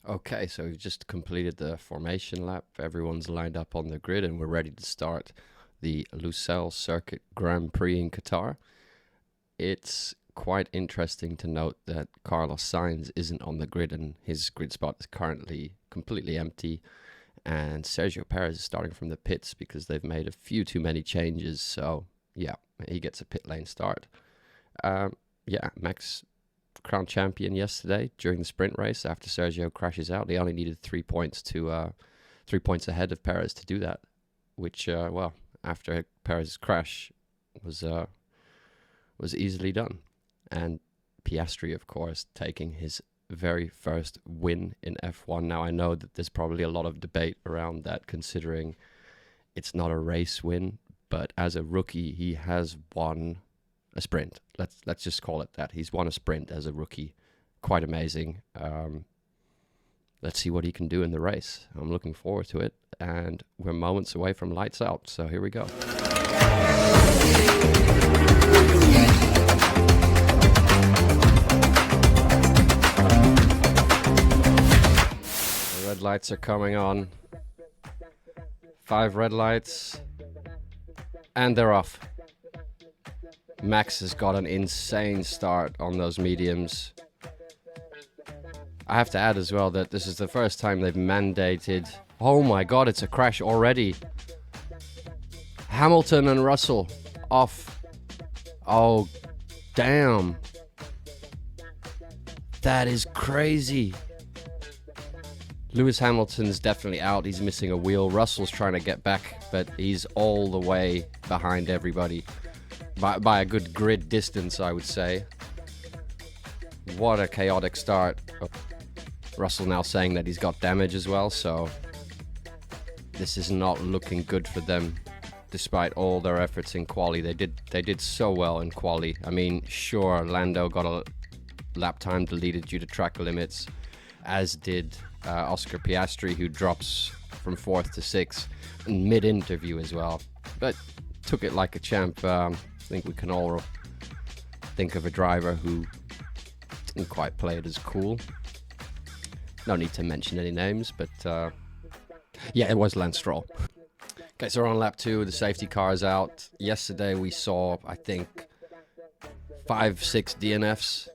Okay, so we've just completed the formation lap. Everyone's lined up on the grid and we're ready to start the Lusail Circuit Grand Prix in Qatar. It's quite interesting to note that Carlos Sainz isn't on the grid and his grid spot is currently completely empty. And Sergio Perez is starting from the pits because they've made a few too many changes. So, yeah, he gets a pit lane start. Max crowned champion yesterday during the sprint race after Sergio crashes out. He only needed 3 points to 3 points ahead of Perez to do that, which after Perez's crash was easily done. And Piastri, of course, taking his very first win in F1. Now I know that there's probably a lot of debate around that, considering it's not a race win, but as a rookie he has won a sprint. Let's just call it that. He's won a sprint as a rookie. Quite amazing. Let's see what he can do in the race. I'm looking forward to it, and we're moments away from lights out, so here we go. The red lights are coming on. 5 red lights, and they're off. Max has got an insane start on those mediums. I have to add as well that this is the first time they've mandated... Oh my god, it's a crash already. Hamilton and Russell off. Oh, damn. That is crazy. Lewis Hamilton's definitely out. He's missing a wheel. Russell's trying to get back, but he's all the way behind everybody. By a good grid distance, I would say. What a chaotic start. Russell now saying that he's got damage as well, so this is not looking good for them, despite all their efforts in quali. They did so well in quali. I mean, sure, Lando got a lap time deleted due to track limits, as did Oscar Piastri, who drops from 4th to 6th in mid-interview as well, but took it like a champ. I think we can all think of a driver who didn't quite play it as cool. No need to mention any names, but yeah, it was Lance Stroll. Okay, so we're on lap 2, the safety car is out. Yesterday we saw, I think, 5-6 DNFs,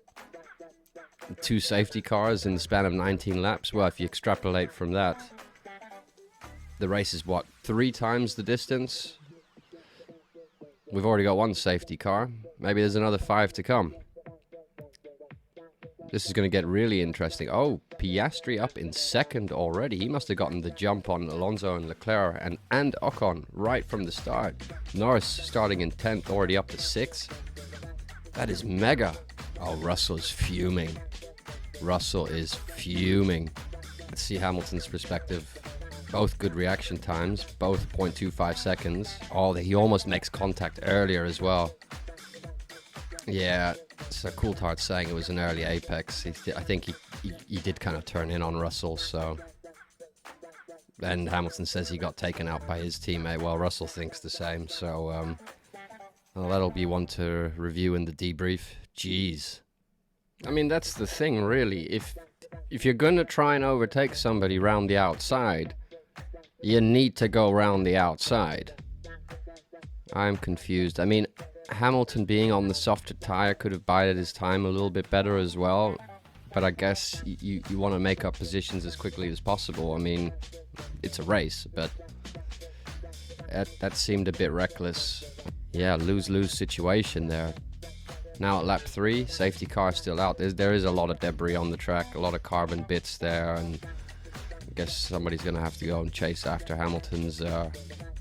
2 safety cars in the span of 19 laps. Well, if you extrapolate from that, the race is what, 3 times the distance? We've already got 1 safety car. Maybe there's another 5 to come. This is going to get really interesting. Oh, Piastri up in 2nd already. He must have gotten the jump on Alonso and Leclerc and Ocon right from the start. Norris starting in 10th, already up to 6th. That is mega. Oh, Russell is fuming. Russell is fuming. Let's see Hamilton's perspective. Both good reaction times, both 0.25 seconds. Oh, he almost makes contact earlier as well. Yeah, so Coulthard saying it was an early apex. I think he did kind of turn in on Russell, so... And Hamilton says he got taken out by his teammate. Well, Russell thinks the same, so... well, that'll be one to review in the debrief. Jeez. I mean, that's the thing, really. If you're going to try and overtake somebody round the outside... You need to go around the outside. I'm confused. I mean, Hamilton being on the softer tire could have bided his time a little bit better as well. But I guess you want to make up positions as quickly as possible. I mean, it's a race, but that seemed a bit reckless. Yeah, lose-lose situation there. Now at lap 3, safety car still out. There is a lot of debris on the track, a lot of carbon bits there, and... I guess somebody's going to have to go and chase after Hamilton's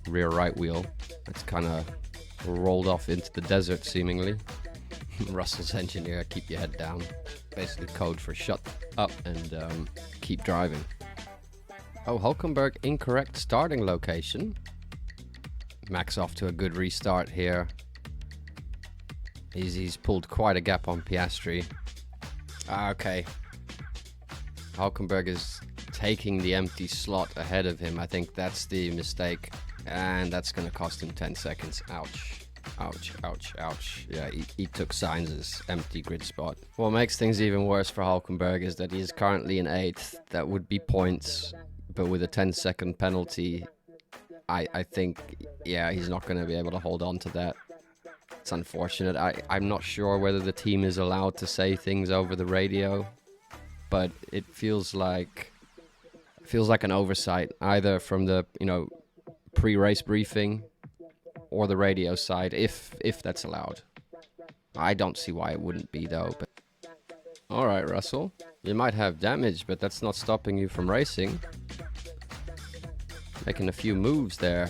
rear right wheel. It's kind of rolled off into the desert, seemingly. Russell's engineer, keep your head down. Basically code for shut up and keep driving. Oh, Hulkenberg, incorrect starting location. Max off to a good restart here. He's pulled quite a gap on Piastri. Okay. Hulkenberg is... taking the empty slot ahead of him. I think that's the mistake, and that's going to cost him 10 seconds. Ouch. Ouch, ouch, ouch. Yeah, he took Sainz's empty grid spot. What makes things even worse for Hulkenberg is that he is currently in 8th. That would be points, but with a 10-second penalty, I think, yeah, he's not going to be able to hold on to that. It's unfortunate. I'm not sure whether the team is allowed to say things over the radio, but it feels like an oversight, either from the, pre-race briefing or the radio side, if that's allowed. I don't see why it wouldn't be, though. But all right, Russell, you might have damage, but that's not stopping you from racing. Making a few moves there.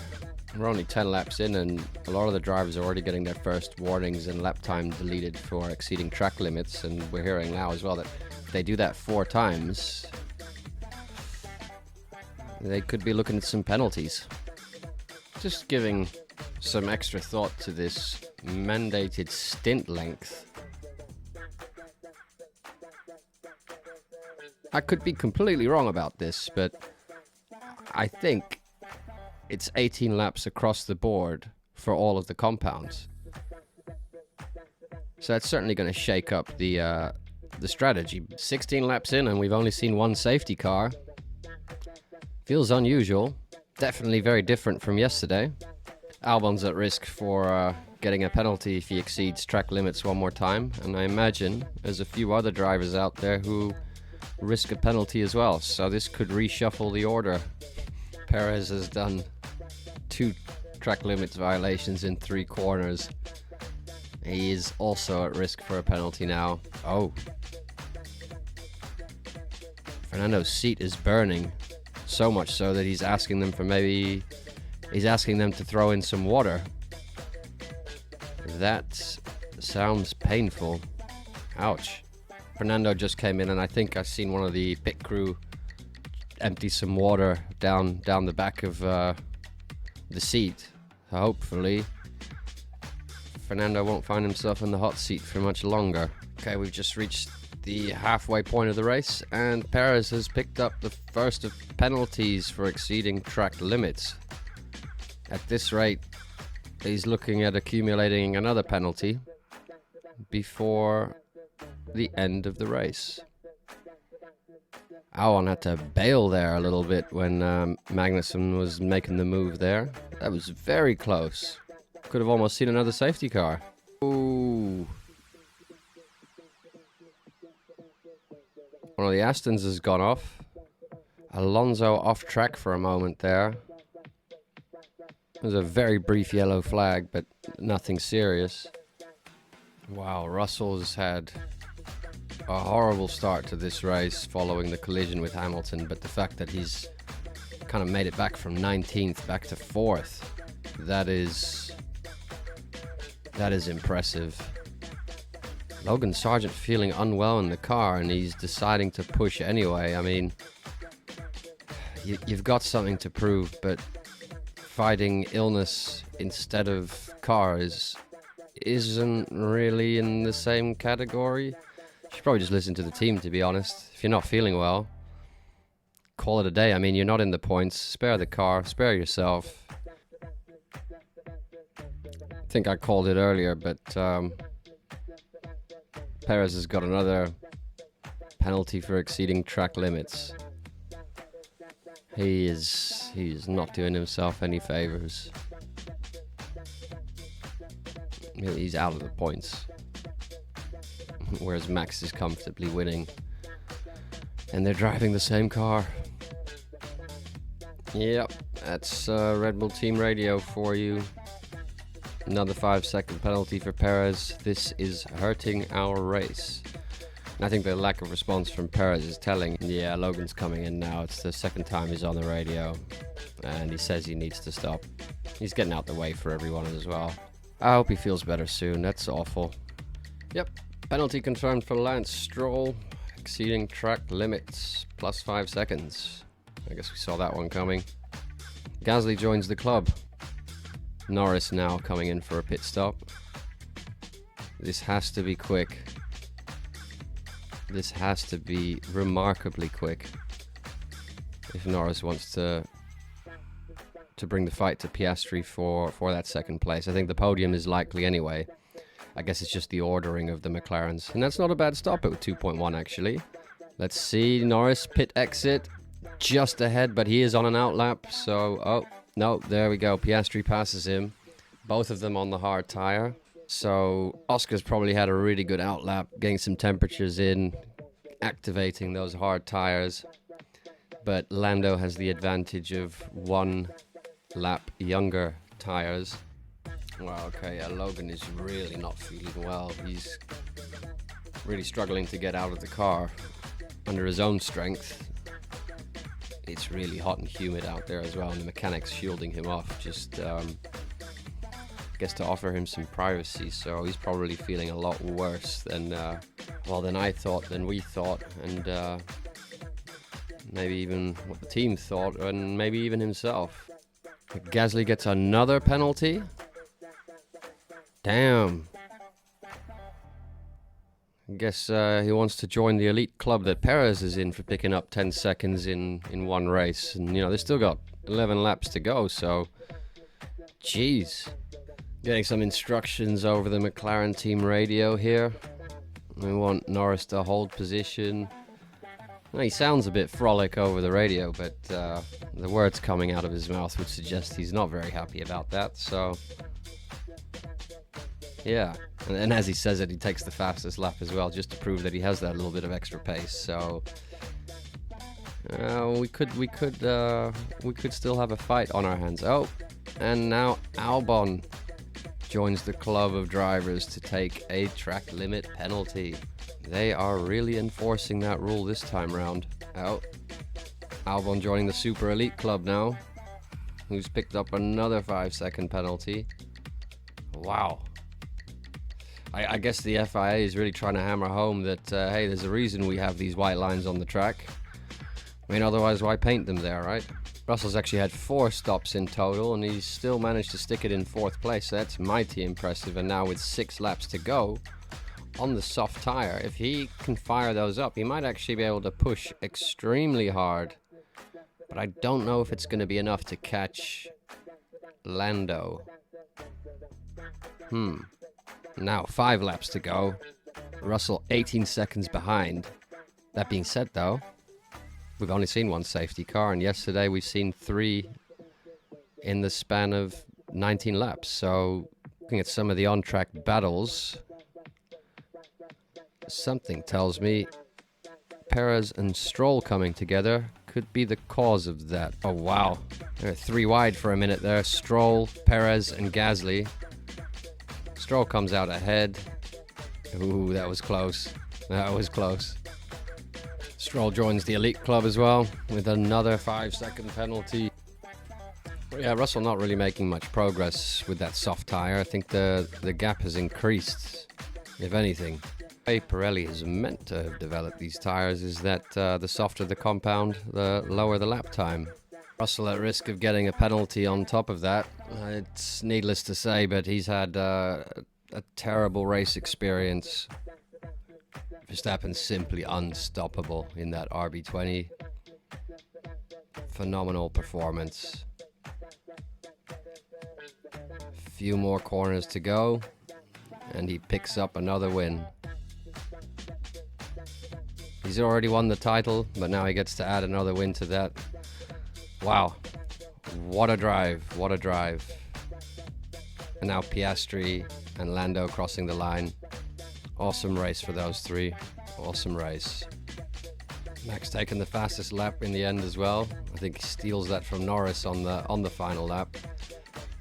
We're only 10 laps in, and a lot of the drivers are already getting their first warnings and lap time deleted for exceeding track limits, and we're hearing now as well that if they do that 4 times, they could be looking at some penalties. Just giving some extra thought to this mandated stint length. I could be completely wrong about this, but I think it's 18 laps across the board for all of the compounds. So that's certainly going to shake up the strategy. 16 laps in and we've only seen 1 safety car. Feels unusual. Definitely very different from yesterday. Albon's at risk for getting a penalty if he exceeds track limits one more time. And I imagine there's a few other drivers out there who risk a penalty as well. So this could reshuffle the order. Perez has done 2 track limits violations in 3 corners. He is also at risk for a penalty now. Oh. Fernando's seat is burning. So much so that he's asking them to throw in some water. That sounds painful. Ouch. Fernando just came in, and I think I've seen one of the pit crew empty some water down the back of the seat. Hopefully Fernando won't find himself in the hot seat for much longer. Okay, we've just reached the halfway point of the race, and Perez has picked up the first of penalties for exceeding track limits. At this rate, he's looking at accumulating another penalty before the end of the race. Albon had to bail there a little bit when Magnussen was making the move there. That was very close. Could have almost seen another safety car. Ooh. One of the Astons has gone off. Alonso off track for a moment there. It was a very brief yellow flag, but nothing serious. Wow, Russell's had a horrible start to this race following the collision with Hamilton, but the fact that he's kind of made it back from 19th back to 4th, that is impressive. Logan Sargent feeling unwell in the car, and he's deciding to push anyway. I mean, you've got something to prove, but fighting illness instead of cars isn't really in the same category. You should probably just listen to the team, to be honest. If you're not feeling well, call it a day. I mean, you're not in the points. Spare the car, spare yourself. I think I called it earlier, but Perez has got another penalty for exceeding track limits. He is not doing himself any favors. He's out of the points, whereas Max is comfortably winning, and they're driving the same car. Yep, that's Red Bull Team Radio for you. Another 5-second penalty for Perez. This is hurting our race. And I think the lack of response from Perez is telling. Yeah, Logan's coming in now. It's the second time he's on the radio, and he says he needs to stop. He's getting out the way for everyone as well. I hope he feels better soon. That's awful. Yep, penalty confirmed for Lance Stroll. Exceeding track limits, plus 5 seconds. I guess we saw that one coming. Gasly joins the club. Norris now coming in for a pit stop. This has to be quick. This has to be remarkably quick if Norris wants to to bring the fight to Piastri for that second place. I think the podium is likely anyway. I guess it's just the ordering of the McLarens. And that's not a bad stop at 2.1, actually. Let's see, Norris pit exit just ahead, but he is on an outlap. So, oh, no, there we go. Piastri passes him. Both of them on the hard tire. So Oscar's probably had a really good outlap, getting some temperatures in, activating those hard tires. But Lando has the advantage of 1 lap younger tires. Wow, okay, yeah, Logan is really not feeling well. He's really struggling to get out of the car under his own strength. It's really hot and humid out there as well, and the mechanic's shielding him off, just I guess to offer him some privacy. So he's probably feeling a lot worse than than we thought, and maybe even what the team thought, and maybe even himself. Gasly gets another penalty. Damn. I guess he wants to join the elite club that Perez is in for picking up 10 seconds in one race. And, you know, they've still got 11 laps to go, so... Jeez. Getting some instructions over the McLaren team radio here. We want Norris to hold position. Well, he sounds a bit frolic over the radio, but the words coming out of his mouth would suggest he's not very happy about that, so... Yeah, and as he says it, he takes the fastest lap as well, just to prove that he has that little bit of extra pace. So we could still have a fight on our hands. Oh, and now Albon joins the club of drivers to take a track limit penalty. They are really enforcing that rule this time round. Oh, Albon joining the Super Elite Club now, who's picked up another 5-second penalty. Wow. I guess the FIA is really trying to hammer home that, hey, there's a reason we have these white lines on the track. I mean, otherwise, why paint them there, right? Russell's actually had 4 stops in total, and he's still managed to stick it in 4th place. So that's mighty impressive. And now with 6 laps to go on the soft tire, if he can fire those up, he might actually be able to push extremely hard. But I don't know if it's going to be enough to catch Lando. Now, 5 laps to go. Russell 18 seconds behind. That being said, though, we've only seen 1 safety car, and yesterday we've seen 3 in the span of 19 laps. So, looking at some of the on-track battles, something tells me Perez and Stroll coming together could be the cause of that. Oh, wow. They're 3 wide for a minute there. Stroll, Perez, and Gasly. Stroll comes out ahead. Ooh, that was close. That was close. Stroll joins the elite club as well with another 5-second penalty. But yeah, Russell not really making much progress with that soft tire. I think the gap has increased, if anything. The way Pirelli is meant to have developed these tires is that the softer the compound, the lower the lap time. Russell at risk of getting a penalty on top of that. It's needless to say, but he's had a terrible race experience. Verstappen's simply unstoppable in that RB20. Phenomenal performance. Few more corners to go, and he picks up another win. He's already won the title, but now he gets to add another win to that. Wow, what a drive, what a drive. And now Piastri and Lando crossing the line. Awesome race for those 3, awesome race. Max taking the fastest lap in the end as well. I think he steals that from Norris on the final lap.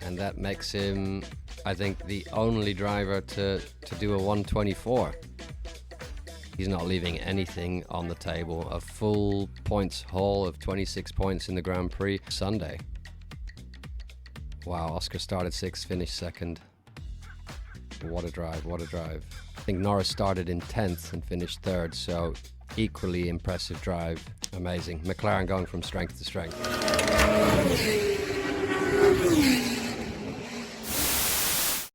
And that makes him, I think, the only driver to do a 124. He's not leaving anything on the table. A full points haul of 26 points in the Grand Prix Sunday. Wow, Oscar started 6th, finished 2nd. What a drive, what a drive. I think Norris started in 10th and finished 3rd, so equally impressive drive. Amazing. McLaren going from strength to strength.